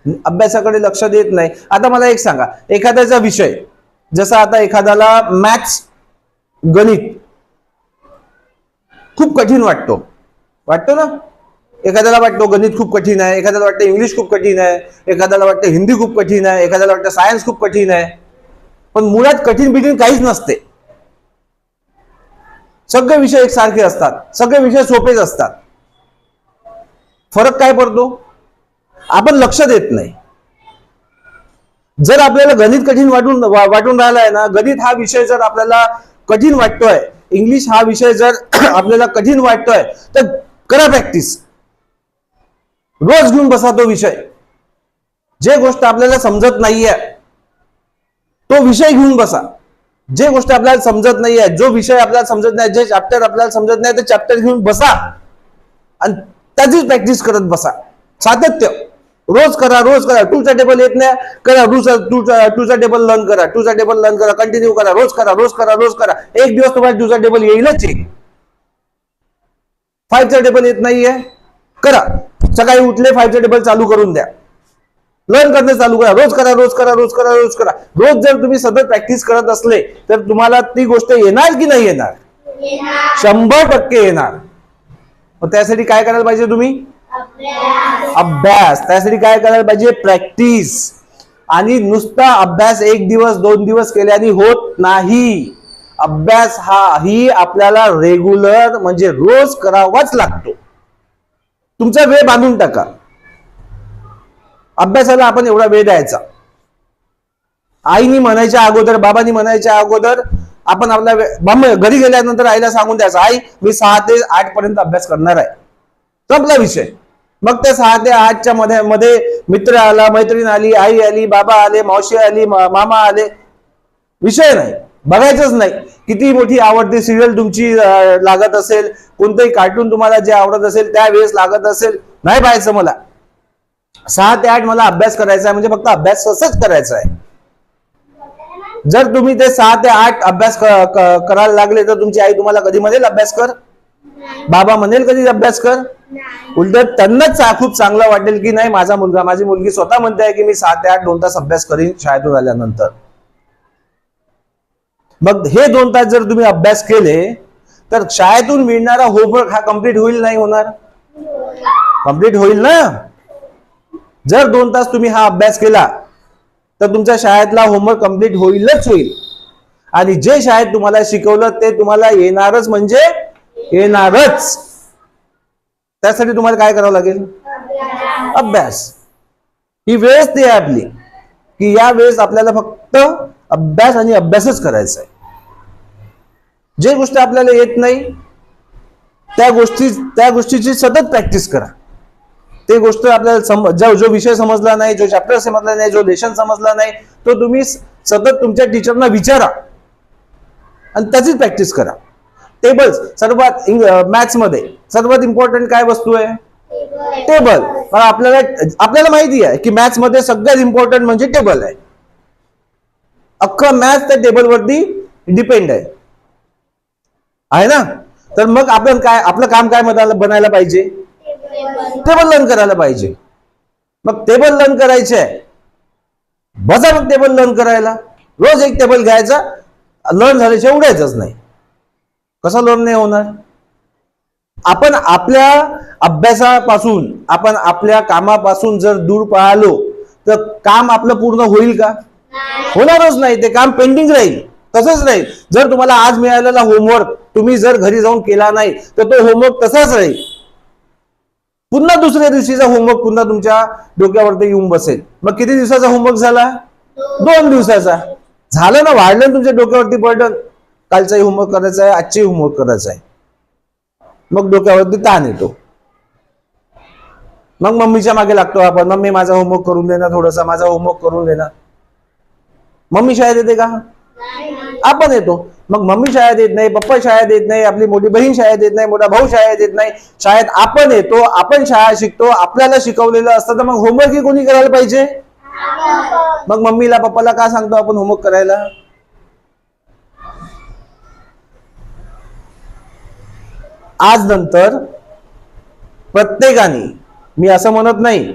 अभ्यासाकडे लक्ष देत नाही. आता मला एक सांगा, एखाद्याचा विषय जसा आता एखाद्याला मॅथ्स गणित खूप कठीण वाटतो ना, एखाद्याला वाटतो गणित खूप कठीण आहे, एखाद्याला वाटतं इंग्लिश खूप कठीण आहे, एखाद्याला वाटतं हिंदी खूप कठीण आहे, एखाद्याला वाटतं सायन्स खूप कठीण आहे. पण मुळात कठीण बिठीण काहीच नसते. सगळे विषय एकसारखे असतात, सगळे विषय सोपेच असतात. फरक काय पडतो? आपण लक्ष देत नाही. जर आपल्याला गणित कठीण वाटून राहिलाय ना, गणित हा विषय जर आपल्याला कठीण वाटतोय, इंग्लिश हा विषय जर आपल्याला कठीण वाटतोय, तर करा प्रॅक्टिस. रोज घेऊन बसा तो विषय. जे गोष्ट आपल्याला समजत नाहीये तो विषय घेऊन बसा. जे गोष्ट आपल्याला समजत नाहीये, जो विषय आपल्याला समजत नाही, जे चॅप्टर आपल्याला समजत नाही, ते चॅप्टर घेऊन बसा आणि त्याचीच प्रॅक्टिस करत बसा. सातत्य रोज करा, रोज करा. टूचा टेबल येत नाही, करा. टूचा टेबल लर्न करा, टूचा टेबल लर्न करा, कंटिन्यू करा, रोज करा, रोज करा, रोज करा. एक दिवस तुम्हाला टूचा टेबल येईलच. 5चा टेबल येत नाहीये, करा. सकाळी उठले 5चा टेबल चालू करून द्या, लर्न करणे चालू करा. रोज करा, रोज करा, रोज करा, रोज करा. रोज जर तुम्ही सतत प्रॅक्टिस करत असले तर तुम्हाला ती गोष्ट येणार की नाही येणार? 100% येणार. मग त्यासाठी काय करायला पाहिजे तुम्ही? अभ्यास. त्यासाठी काय करायला पाहिजे? प्रॅक्टिस. आणि नुसता अभ्यास 1 दिवस 2 दिवस केल्याने होत नाही. अभ्यास ही आपल्याला रेग्युलर म्हणजे रोज करावाच लागतो. तुमचा वेळ बांधून टाका. अभ्यासाला आपण एवढा वेळ द्यायचा. आईनी म्हणायच्या अगोदर, बाबांनी म्हणायच्या अगोदर आपण आपल्या घरी गेल्यानंतर आईला सांगून द्यायचं, आई मी 6 ते 8 पर्यंत अभ्यास करणार आहे. संपला विषय. मग ते 6 ते 8च्या मध्ये मित्र आला, मैत्रीण आली, आई आली, बाबा आले, मावशी आली, मामा आले, विषय नाही, बघायचंच नाही. किती मोठी आवडती सिरियल तुमची लागत असेल, कोणतंही कार्टून तुम्हाला जे आवडत असेल त्यावेळेस लागत असेल, नाही पाहायचं मला. 6 ते 8 मला अभ्यास करायचा आहे म्हणजे फक्त अभ्यास तसंच करायचा आहे. जर तुम्ही ते 6 ते 8 अभ्यास करायला लागले तर तुमची आई तुम्हाला कधी म्हणेल अभ्यास कर? बाबा म्हणेल कधी अभ्यास कर? उलट त्यांनाच खूप चांगलं वाटेल की नाही, माझा मुलगा, माझी मुलगी स्वतः म्हणते आहे की मी 6 ते 8 2 तास अभ्यास करीन शाळेतून आल्यानंतर. मग हे 2 तास जर तुम्ही अभ्यास केले तर शाळेतून मिळणारा होमवर्क हा कम्प्लीट होईल नाही होणार? कम्प्लीट होईल ना. जर 2 तास तुम्ही हा अभ्यास केला तर तुमच्या शाळेतला होमवर्क कम्प्लीट होईलच होईल. आणि जे शाळेत तुम्हाला शिकवलं ते तुम्हाला येणारच म्हणजे येणारच. त्यासाठी तुम्हाला काय करावं लागेल? अभ्यास. ही वेळच ती आहे आपली की या वेळेस आपल्याला फक्त अभ्यास आणि अभ्यासच करायचा आहे. जे गोष्ट आपल्याला येत नाही त्या गोष्टीची सतत प्रॅक्टिस करा. ते गोष्ट आपल्याला जो विषय समजला नाही, जो चॅप्टर समजला नाही, जो लेसन समजला नाही, तो तुम्ही सतत तुमच्या टीचरना विचारा आणि त्याचीच प्रॅक्टिस करा. टेबल्स सर्वात मॅथ्स मध्ये सर्वात इम्पॉर्टंट काय वस्तू आहे? टेबल. आपल्याला माहिती आहे की मॅथ्स मध्ये सगळ्यात इम्पॉर्टंट म्हणजे टेबल आहे. अख्खं मॅथ्स त्या टेबलवरती डिपेंड आहे ना. तर मग आपलं काम काय बनायला पाहिजे? टेबल लर्न करायला पाहिजे. मग टेबल लर्न करायचे आहे, बसा मग टेबल लर्न करायला. रोज एक टेबल घ्यायचा, लर्न झाल्याशिवाय उडायचंच नाही. कसं लर्न नाही होणार? आपण आपल्या अभ्यासापासून, आपण आपल्या कामापासून जर दूर पळालो तर काम आपलं पूर्ण होईल का? होणारच नाही. ते काम पेंडिंग राहील, तसंच राहील. जर तुम्हाला आज मिळालेला होमवर्क तुम्ही जर घरी जाऊन केला नाही तर तो होमवर्क तसाच राहील. पुन्हा दुसऱ्या दिवशीचा होमवर्क पुन्हा तुमच्या डोक्यावरती येऊन बसेल. मग किती दिवसाचा होमवर्क झाला? 2 दिवसाचा. झालं ना, वाढलं तुमच्या डोक्यावरती बर्डन. कालचाही होमवर्क करायचा आहे, आजचाही होमवर्क करायचा आहे. मग डोक्यावरती ताण येतो. मग मम्मीच्या मागे लागतो आपण, मम्मी माझा होमवर्क करून देणार, थोडासा माझा होमवर्क करून देणार. मम्मी शाळेत येते का? आपण येतो. मग मम्मी शाळेत येत नाही, पप्पा शाळेत येत नाही, आपली मोठी बहीण शाळेत येत नाही, मोठा भाऊ शाळेत येत नाही. शाळेत आपण येतो, आपण शाळा शिकतो, आपल्याला शिकवलेलं असतं. तर मग होमवर्क ही कोणी करायला पाहिजे? मग मम्मीला पप्पाला का सांगतो आपण होमवर्क करायला? आज नंतर प्रत्येकाने, मी असं म्हणत नाही